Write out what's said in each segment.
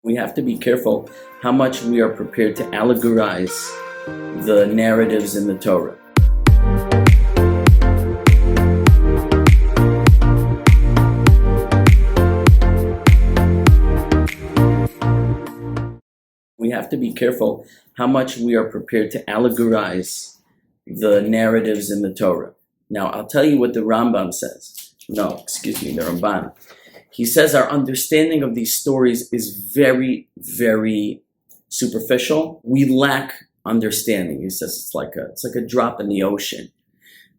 We have to be careful how much we are prepared to allegorize the narratives in the Torah. We have to be careful how much we are prepared to allegorize the narratives in the Torah. Now, I'll tell you what the Ramban says. The Ramban. He says our understanding of these stories is very, very superficial. We lack understanding. He says it's like a drop in the ocean.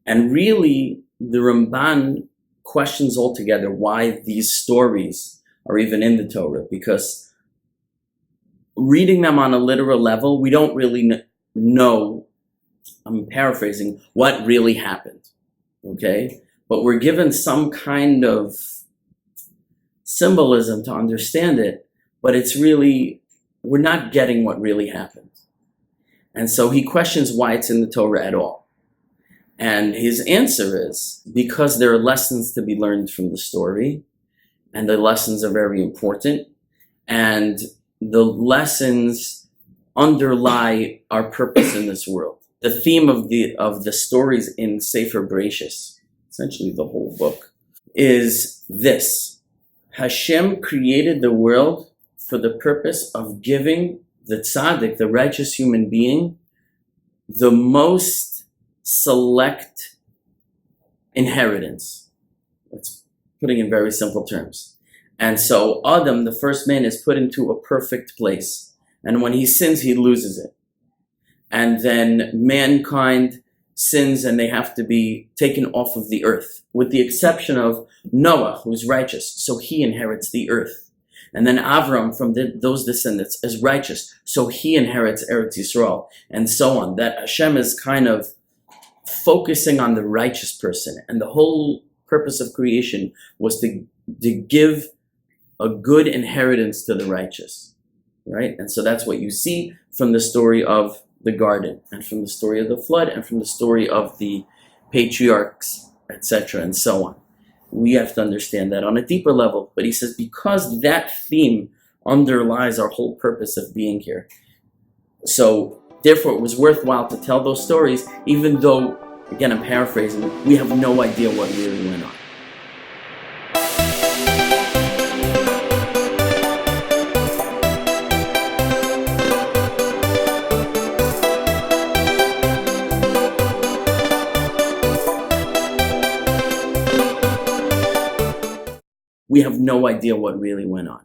And really, the Ramban questions altogether why these stories are even in the Torah, because reading them on a literal level, we don't really know, I'm paraphrasing, what really happened, okay? But we're given some kind of symbolism to understand it, but it's really, we're not getting what really happened. And so he questions why it's in the Torah at all. And his answer is because there are lessons to be learned from the story, and the lessons are very important, and the lessons underlie our purpose in this world. The theme of the stories in Sefer Bereshis, essentially the whole book, is this: Hashem created the world for the purpose of giving the tzaddik, the righteous human being, the most select inheritance. That's putting in very simple terms. And so Adam, the first man, is put into a perfect place. And when he sins, he loses it. And then mankind sins and they have to be taken off of the earth, with the exception of Noah, who's righteous, so he inherits the earth. And then Avram, from those descendants, is righteous, so he inherits Eretz Yisrael, and so on. That Hashem is kind of focusing on the righteous person. And the whole purpose of creation was to give a good inheritance to the righteous, right? And so that's what you see from the story of the garden, and from the story of the flood, and from the story of the patriarchs, etc., and so on. We have to understand that on a deeper level. But he says because that theme underlies our whole purpose of being here, so therefore it was worthwhile to tell those stories, even though, again, I'm paraphrasing, we have no idea what really went on. We have no idea what really went on.